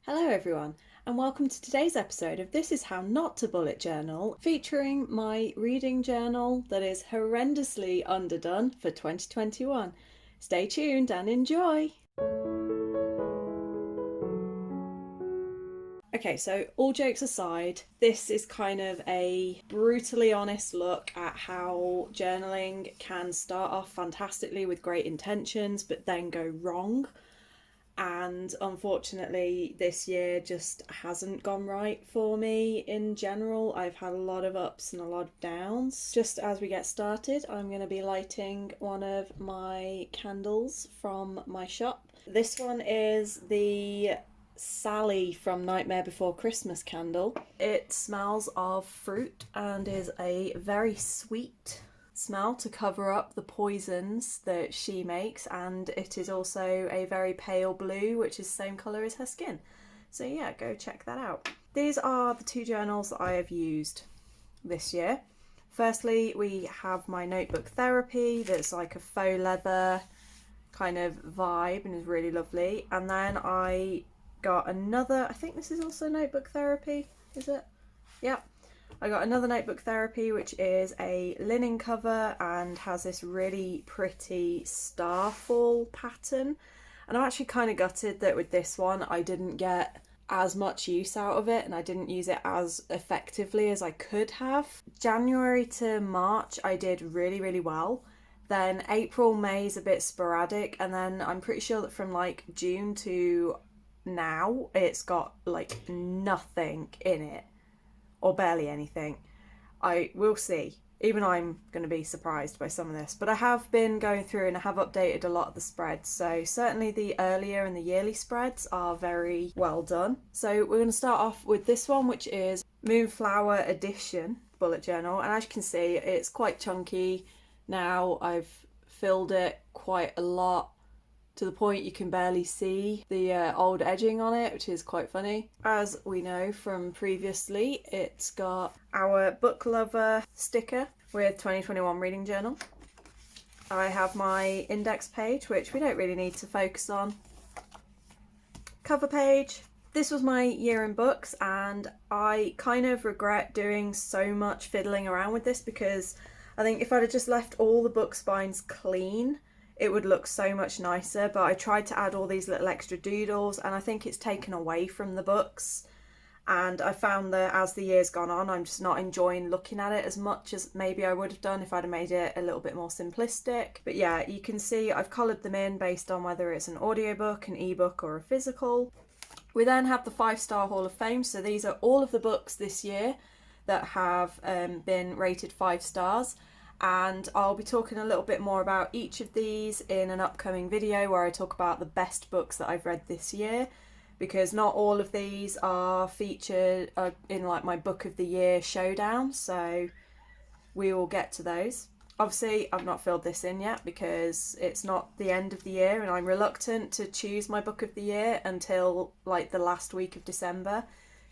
Hello everyone, and welcome to today's episode of This Is How Not to Bullet Journal, featuring my reading journal that is horrendously underdone for 2021. Stay tuned and enjoy! Okay, so all jokes aside, this is kind of a brutally honest look at how journaling can start off fantastically with great intentions but then go wrong. And unfortunately, this year just hasn't gone right for me in general. I've had a lot of ups and a lot of downs. Just as we get started, I'm going to be lighting one of my candles from my shop. This one is the Sally from Nightmare Before Christmas candle. It smells of fruit and is a very sweet smell to cover up the poisons that she makes, and it is also a very pale blue, which is the same colour as her skin. So yeah, go check that out. These are the two journals that I have used this year. Firstly, we have my Notebook Therapy that's like a faux leather kind of vibe and is really lovely. And then I got another, I think this is also Notebook Therapy, is it? Yep. I got another Notebook Therapy, which is a linen cover and has this really pretty starfall pattern. And I'm actually kind of gutted that with this one I didn't get as much use out of it and I didn't use it as effectively as I could have. January to March I did really well. Then April, May is a bit sporadic, and then I'm pretty sure that from like June to now it's got like nothing in it. Or barely anything. I will see. Even I'm going to be surprised by some of this. But I have been going through and I have updated a lot of the spreads. So certainly the earlier and the yearly spreads are very well done. So we're going to start off with this one, which is Moonflower Edition bullet journal. And as you can see, it's quite chunky. Now I've filled it quite a lot, to the point you can barely see the old edging on it, which is quite funny. As we know from previously, it's got our book lover sticker with 2021 reading journal. I have my index page, which we don't really need to focus on. Cover page. This was my year in books, and I kind of regret doing so much fiddling around with this, because I think if I'd have just left all the book spines clean, it would look so much nicer. But I tried to add all these little extra doodles and I think it's taken away from the books, and I found that as the year's gone on I'm just not enjoying looking at it as much as maybe I would have done if I'd have made it a little bit more simplistic. But yeah, you can see I've coloured them in based on whether it's an audiobook, an ebook or a physical. We then have the 5-star Hall of Fame, so these are all of the books this year that have been rated 5 stars. And I'll be talking a little bit more about each of these in an upcoming video where I talk about the best books that I've read this year, because not all of these are featured in like my book of the year showdown, so we will get to those. Obviously I've not filled this in yet because it's not the end of the year and I'm reluctant to choose my book of the year until like the last week of December,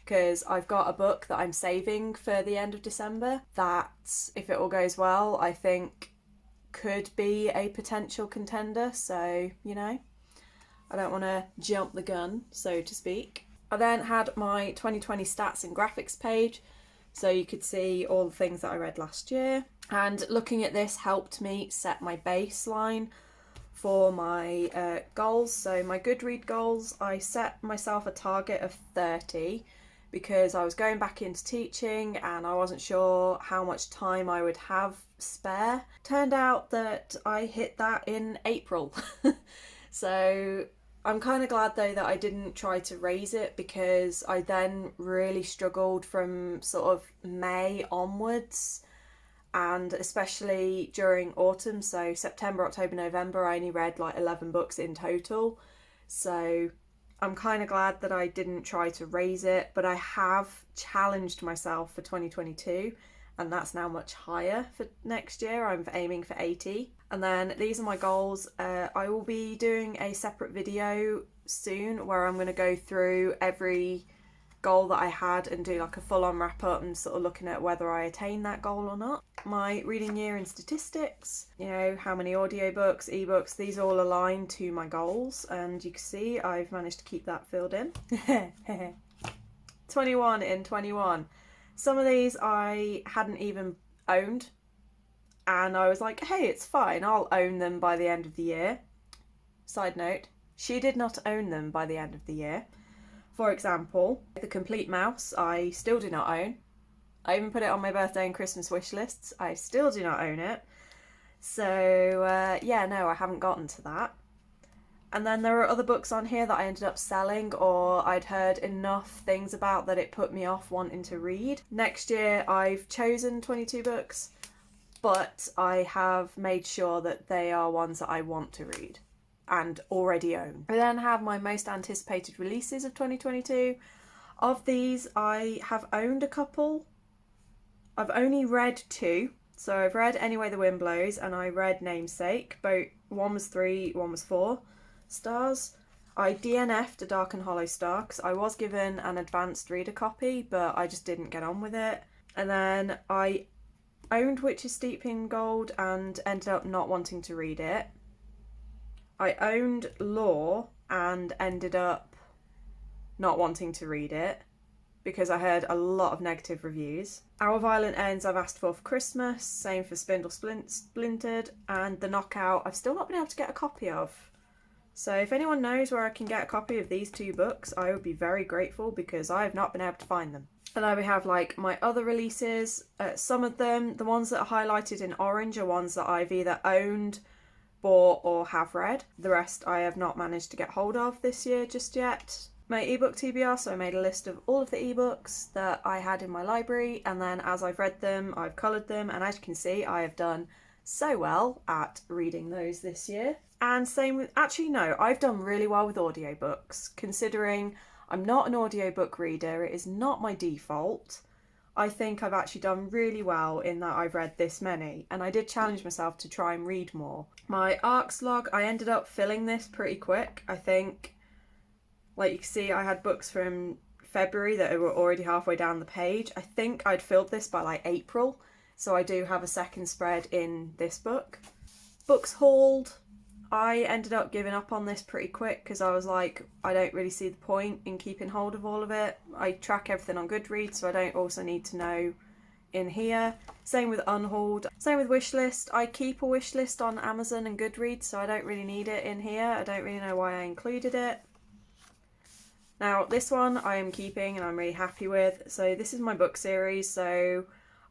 because I've got a book that I'm saving for the end of December that, if it all goes well, I think could be a potential contender. So, you know, I don't want to jump the gun, so to speak. I then had my 2020 stats and graphics page, so you could see all the things that I read last year. And looking at this helped me set my baseline for my goals. So my Goodread goals, I set myself a target of 30, because I was going back into teaching and I wasn't sure how much time I would have spare. Turned out that I hit that in April. So I'm kind of glad though that I didn't try to raise it, because I then really struggled from sort of May onwards, and especially during autumn. So September, October, November, I only read like 11 books in total. So I'm kind of glad that I didn't try to raise it, but I have challenged myself for 2022, and that's now much higher for next year. I'm aiming for 80. And then these are my goals. I will be doing a separate video soon where I'm going to go through every goal that I had and do like a full-on wrap-up and sort of looking at whether I attain that goal or not. My reading year in statistics, you know, how many audiobooks, ebooks, these all align to my goals, and you can see I've managed to keep that filled in. 21 in 21. Some of these I hadn't even owned, and I was like, hey, it's fine, I'll own them by the end of the year. Side note, she did not own them by the end of the year. For example, The Complete Mouse, I still do not own. I even put it on my birthday and Christmas wish lists. I still do not own it. So, yeah, no, I haven't gotten to that. And then there are other books on here that I ended up selling or I'd heard enough things about that it put me off wanting to read. Next year, I've chosen 22 books, but I have made sure that they are ones that I want to read and already own. I then have my most anticipated releases of 2022. Of these, I have owned a couple. I've only read 2. So I've read Anyway the Wind Blows and I read Namesake. Both, one was 3, one was 4 stars. I DNF'd A Dark and Hollow Star because I was given an advanced reader copy, but I just didn't get on with it. And then I owned Witch's Steep in Gold and ended up not wanting to read it. I owned Law and ended up not wanting to read it because I heard a lot of negative reviews. Our Violent Ends I've asked for Christmas, same for Spindle Splintered, and The Knockout I've still not been able to get a copy of. So if anyone knows where I can get a copy of these 2 books, I would be very grateful because I have not been able to find them. And then we have like my other releases. Some of them, the ones that are highlighted in orange, are ones that I've either owned, bought or have read. The rest I have not managed to get hold of this year just yet. My ebook TBR, so I made a list of all of the ebooks that I had in my library, and then as I've read them, I've coloured them, and as you can see, I have done so well at reading those this year. And same with, actually no, I've done really well with audiobooks, considering I'm not an audiobook reader, it is not my default. I think I've actually done really well in that I've read this many, and I did challenge myself to try and read more. My ARCs log, I ended up filling this pretty quick. I think, like you can see, I had books from February that were already halfway down the page. I think I'd filled this by like April, so I do have a second spread in this book. Books hauled, I ended up giving up on this pretty quick because I was like, I don't really see the point in keeping hold of all of it. I track everything on Goodreads, so I don't also need to know in here. Same with unhauled. Same with wishlist. I keep a wishlist on Amazon and Goodreads, so I don't really need it in here. I don't really know why I included it. Now this one I am keeping and I'm really happy with. So this is my book series, so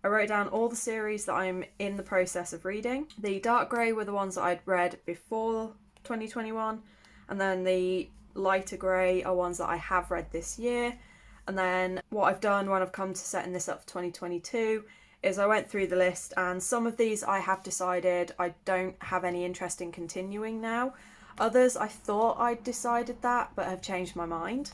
I wrote down all the series that I'm in the process of reading. The dark grey were the ones that I'd read before 2021, and then the lighter grey are ones that I have read this year. And then what I've done when I've come to setting this up for 2022 is I went through the list, and some of these I have decided I don't have any interest in continuing now. Others I thought I'd decided that but have changed my mind.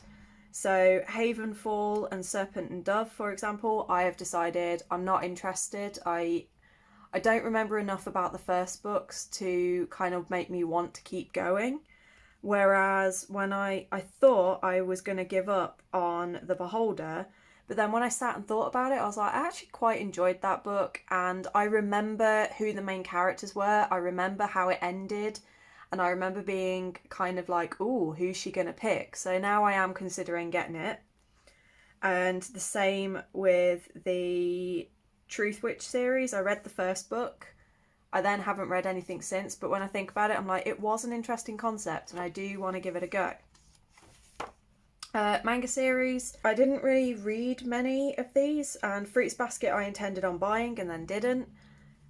So Havenfall and Serpent and Dove, for example, I have decided I'm not interested. I don't remember enough about the first books to kind of make me want to keep going. Whereas when I thought I was going to give up on The Beholder, but then when I sat and thought about it, I was like, I actually quite enjoyed that book, and I remember who the main characters were. I remember how it ended. And I remember being kind of like, ooh, who's she going to pick? So now I am considering getting it. And the same with the Truth Witch series. I read the first book. I then haven't read anything since. But when I think about it, I'm like, it was an interesting concept and I do want to give it a go. Manga series. I didn't really read many of these. And Fruits Basket I intended on buying and then didn't.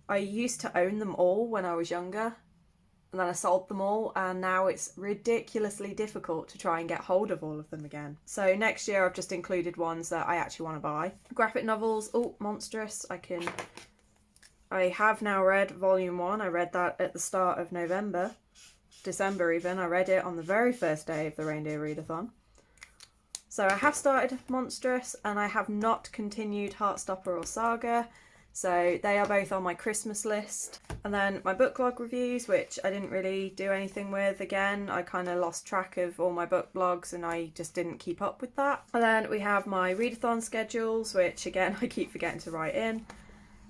I used to own them all when I was younger. And then I sold them all, and now it's ridiculously difficult to try and get hold of all of them again. So next year I've just included ones that I actually want to buy. Graphic novels, oh, Monstrous, I have now read volume 1. I read that at the start of November, December even. I read it on the very first day of the Reindeer Readathon. So I have started Monstrous, and I have not continued Heartstopper or Saga. So they are both on my Christmas list. And then my book blog reviews, which I didn't really do anything with. Again, I kind of lost track of all my book blogs and I just didn't keep up with that. And then we have my readathon schedules, which again, I keep forgetting to write in.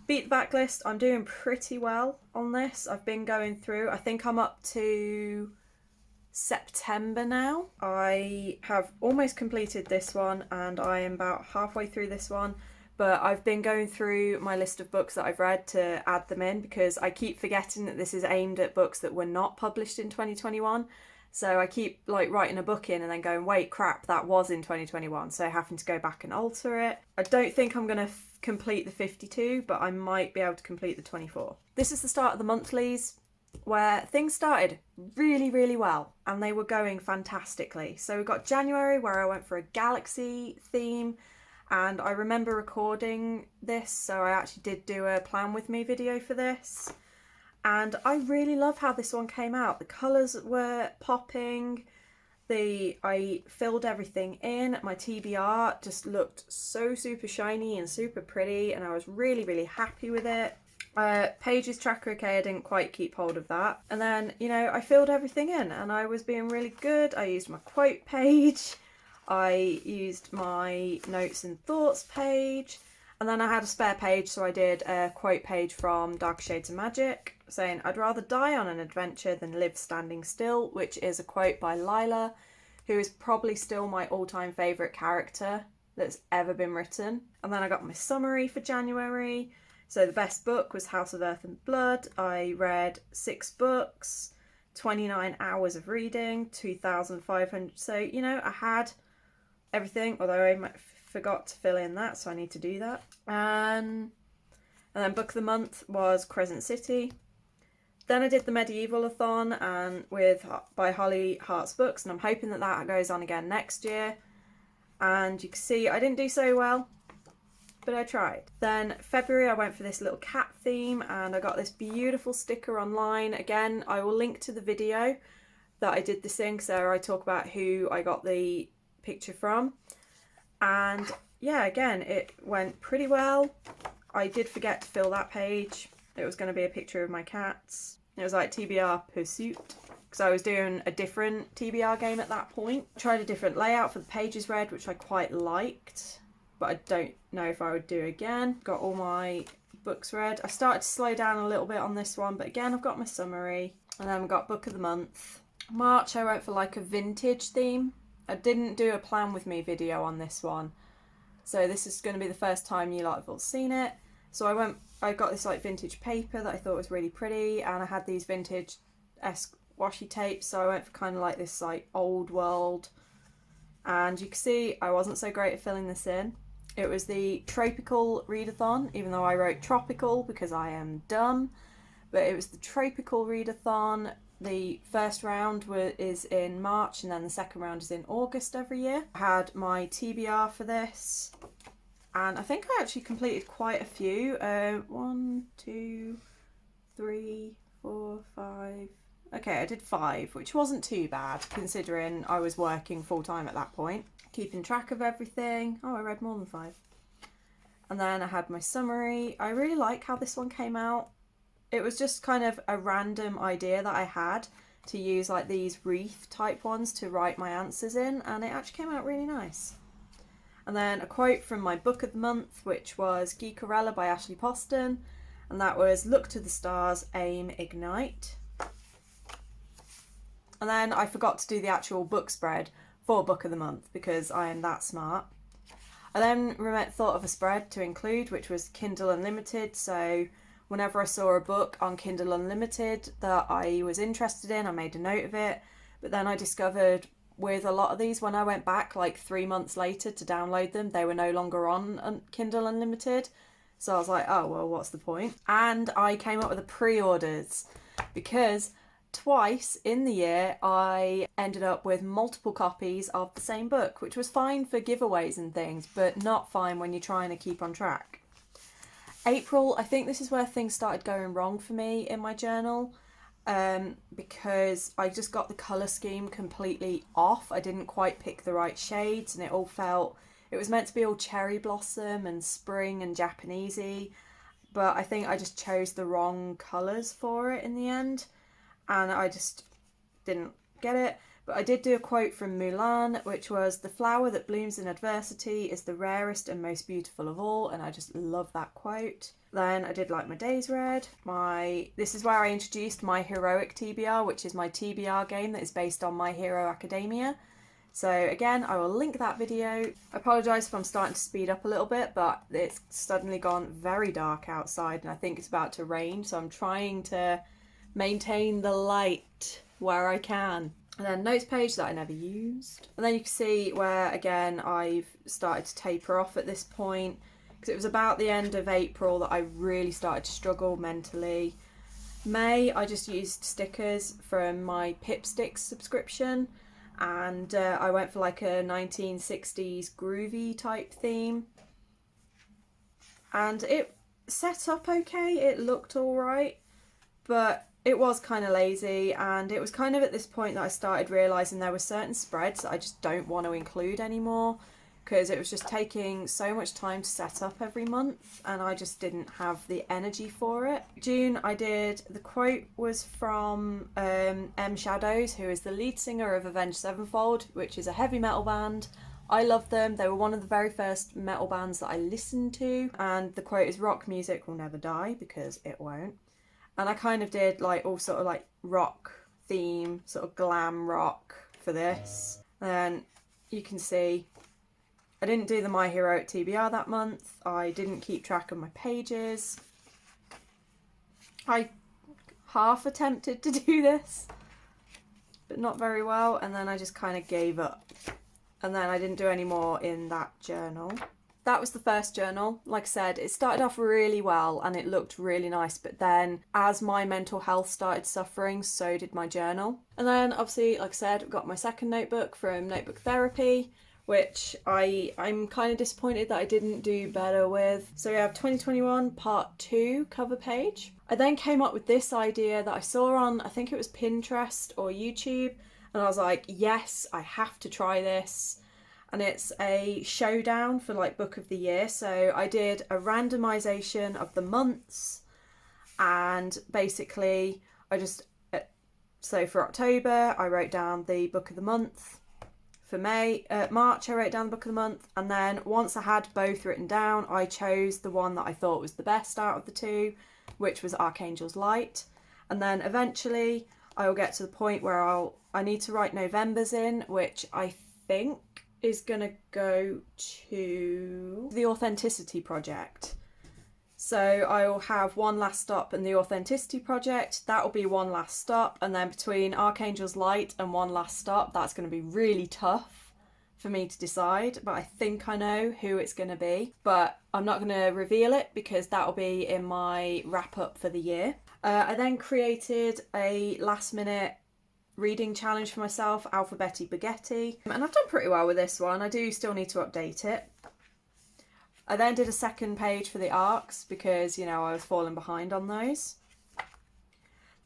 Beat the backlist, I'm doing pretty well on this. I've been going through, I think I'm up to September now. I have almost completed this one and I am about halfway through this one. But I've been going through my list of books that I've read to add them in because I keep forgetting that this is aimed at books that were not published in 2021. So I keep like writing a book in and then going, wait, crap, that was in 2021. So having to go back and alter it. I don't think I'm going to complete the 52, but I might be able to complete the 24. This is the start of the monthlies where things started really, really well and they were going fantastically. So we got January where I went for a galaxy theme. And I remember recording this, so I actually did do a plan with me video for this. And I really love how this one came out. The colours were popping. I filled everything in. My TBR just looked so super shiny and super pretty, and I was really, really happy with it. Pages tracker, okay, I didn't quite keep hold of that. And then, you know, I filled everything in and I was being really good. I used my quote page. I used my notes and thoughts page, and then I had a spare page, so I did a quote page from Darker Shades of Magic saying, I'd rather die on an adventure than live standing still, which is a quote by Lila, who is probably still my all-time favourite character that's ever been written. And then I got my summary for January. So the best book was House of Earth and Blood. I read 6 books, 29 hours of reading, 2,500. So, you know, I had everything, although I forgot to fill in that, so I need to do that. And then book of the month was Crescent City. Then I did the Medieval-a-thon and by Holly Hart's Books, and I'm hoping that that goes on again next year. And you can see I didn't do so well, but I tried. Then February I went for this little cat theme and I got this beautiful sticker online. Again, I will link to the video that I did this in, so I talk about who I got the picture from. And yeah, again, it went pretty well. I did forget to fill that page. It was going to be a picture of my cats. It was like TBR Pursuit, because I was doing a different TBR game at that point. Tried a different layout for the pages read, which I quite liked, but I don't know if I would do again. Got all my books read. I started to slow down a little bit on this one, but again, I've got my summary. And then we got book of the month. March, I went for like a vintage theme. I didn't do a plan with me video on this one, so this is going to be the first time you lot have all seen it. So I got this like vintage paper that I thought was really pretty, and I had these vintage-esque washi tapes, so I went for kind of like this like old world. And you can see I wasn't so great at filling this in. It was the tropical readathon, even though I wrote tropical because I am dumb, but it was the tropical readathon. The first round is in March and then the second round is in August every year. I had my TBR for this and I think I actually completed quite a few. 1, 2, 3, 4, 5. Okay, I did 5, which wasn't too bad considering I was working full time at that point. Keeping track of everything. Oh, I read more than 5. And then I had my summary. I really like how this one came out. It was just kind of a random idea that I had to use like these wreath type ones to write my answers in, and it actually came out really nice. And then a quote from my book of the month, which was Geekarella by Ashley Poston, and that was, look to the stars, aim, ignite. And then I forgot to do the actual book spread for book of the month because I am that smart. I then thought of a spread to include, which was Kindle Unlimited, so whenever I saw a book on Kindle Unlimited that I was interested in, I made a note of it. But then I discovered with a lot of these, when I went back like 3 months later to download them, they were no longer on Kindle Unlimited. So I was like, oh, well, what's the point? And I came up with the pre-orders because twice in the year I ended up with multiple copies of the same book, which was fine for giveaways and things, but not fine when you're trying to keep on track. April, I think this is where things started going wrong for me in my journal, because I just got the colour scheme completely off. I didn't quite pick the right shades and it was meant to be all cherry blossom and spring and Japanesey, but I think I just chose the wrong colours for it in the end, and I just didn't get it. But I did do a quote from Mulan, which was, "The flower that blooms in adversity is the rarest and most beautiful of all," and I just love that quote. Then I did like my days read. This is where I introduced my heroic TBR, which is my TBR game that is based on My Hero Academia. So again, I will link that video. I apologise if I'm starting to speed up a little bit, but it's suddenly gone very dark outside and I think it's about to rain, so I'm trying to maintain the light where I can. And then notes page that I never used. And then you can see where, again, I've started to taper off at this point, because it was about the end of April that I really started to struggle mentally. May, I just used stickers from my Pipsticks subscription, and I went for like a 1960s groovy type theme. And it set up okay, it looked alright, but it was kind of lazy, and it was kind of at this point that I started realising there were certain spreads that I just don't want to include anymore, because it was just taking so much time to set up every month and I just didn't have the energy for it. June, the quote was from M Shadows, who is the lead singer of Avenged Sevenfold, which is a heavy metal band. I love them. They were one of the very first metal bands that I listened to, and the quote is, "Rock music will never die," because it won't. And I kind of did like all sort of like rock theme, sort of glam rock for this. And you can see I didn't do the My Hero TBR that month. I didn't keep track of my pages. I half attempted to do this, but not very well. And then I just kind of gave up. And then I didn't do any more in that journal. That was the first journal. Like I said, it started off really well and it looked really nice, but then as my mental health started suffering, so did my journal. And then obviously, like I said, I've got my second notebook from Notebook Therapy, which I'm kind of disappointed that I didn't do better with. So we have 2021 part 2 cover page. I then came up with this idea that I saw on, I think it was Pinterest or YouTube, and I was like, yes, I have to try this. And it's a showdown for like book of the year. So I did a randomization of the months, and basically so for October I wrote down the book of the month. For March I wrote down the book of the month, and then once I had both written down, I chose the one that I thought was the best out of the two, which was Archangel's Light. And then eventually I will get to the point where I need to write November's in, which I think is going to go to the Authenticity Project. So I will have One Last Stop and the Authenticity Project. That will be One Last Stop, and then between Archangel's Light and One Last Stop, that's going to be really tough for me to decide, but I think I know who it's going to be. But I'm not going to reveal it because that will be in my wrap up for the year. I then created a last minute reading challenge for myself, Alphabetti Spaghetti, and I've done pretty well with this one. I do still need to update it. I then did a second page for the arcs because, you know, I was falling behind on those.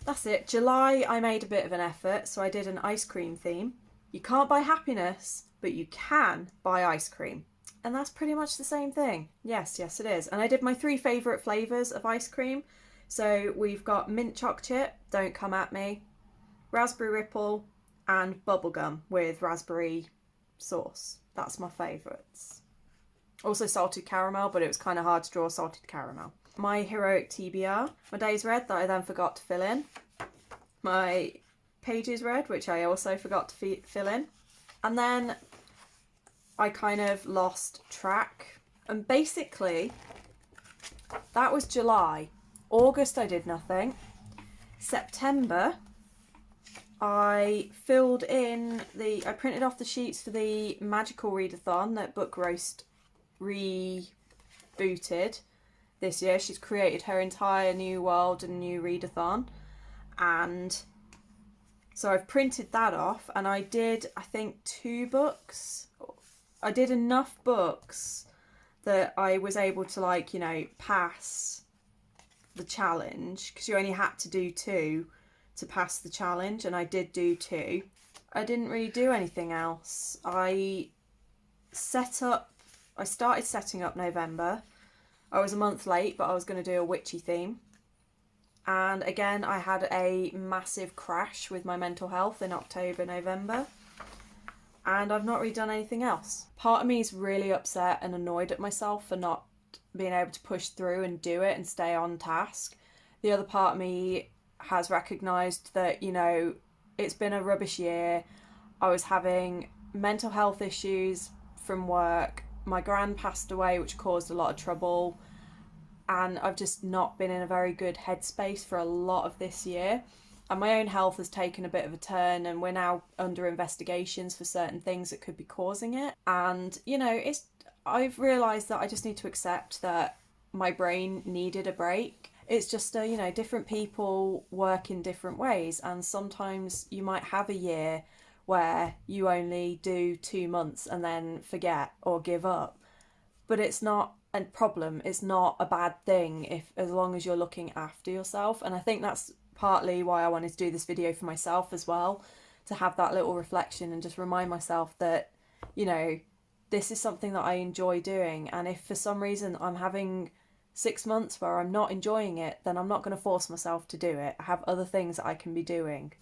That's it. July, I made a bit of an effort, so I did an ice cream theme. You can't buy happiness, but you can buy ice cream. And that's pretty much the same thing. Yes, it is. And I did my 3 favourite flavours of ice cream. So we've got mint choc chip, don't come at me, raspberry ripple, and bubblegum with raspberry sauce. That's my favourites. Also salted caramel, but it was kind of hard to draw salted caramel. My heroic TBR, my days read that I then forgot to fill in. My pages read, which I also forgot to fill in. And then I kind of lost track. And basically, that was July. August, I did nothing. September, I filled in I printed off the sheets for the Magical Readathon that Book Roast rebooted this year. She's created her entire new world and new readathon, and so I've printed that off, and I did, I think, 2 books. I did enough books that I was able to, like, you know, pass the challenge, because you only had to do 2 to pass the challenge, and I did do 2. I didn't really do anything else. I started setting up November. I was a month late, but I was going to do a witchy theme. And again, I had a massive crash with my mental health in October, November. And I've not really done anything else. Part of me is really upset and annoyed at myself for not being able to push through and do it and stay on task. The other part of me has recognised that, you know, it's been a rubbish year. I was having mental health issues from work. My gran passed away, which caused a lot of trouble. And I've just not been in a very good headspace for a lot of this year. And my own health has taken a bit of a turn, and we're now under investigations for certain things that could be causing it. And, you know, I've realised that I just need to accept that my brain needed a break. It's just, you know, different people work in different ways, and sometimes you might have a year where you only do 2 months and then forget or give up. But it's not a problem. It's not a bad thing as long as you're looking after yourself. And I think that's partly why I wanted to do this video for myself as well, to have that little reflection and just remind myself that, you know, this is something that I enjoy doing. And if for some reason I'm having 6 months where I'm not enjoying it, then I'm not going to force myself to do it. I have other things that I can be doing.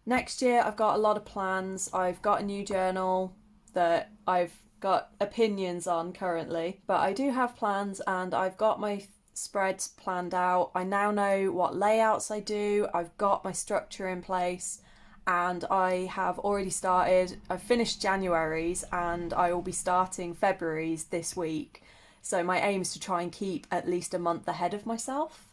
Next year, I've got a lot of plans. I've got a new journal that I've got opinions on currently, but I do have plans, and I've got my spreads planned out. I now know what layouts I do. I've got my structure in place, and I have already started. I've finished January's and I will be starting February's this week. So my aim is to try and keep at least a month ahead of myself,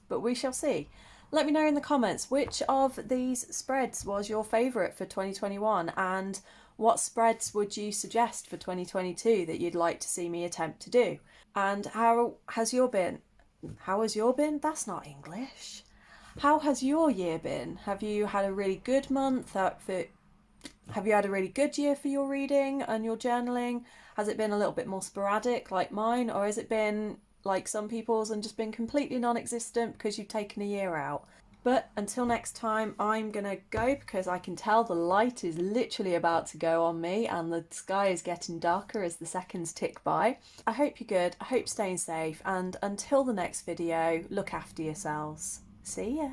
but we shall see. Let me know in the comments which of these spreads was your favourite for 2021, and what spreads would you suggest for 2022 that you'd like to see me attempt to do? And how has your been? How has your been? That's not English. How has your year been? Have you had a really good month? Have you had a really good year for your reading and your journaling? Has it been a little bit more sporadic like mine, or has it been like some people's and just been completely non-existent because you've taken a year out? But until next time, I'm gonna go because I can tell the light is literally about to go on me and the sky is getting darker as the seconds tick by. I hope you're good, I hope you're staying safe, and until the next video, look after yourselves. See ya!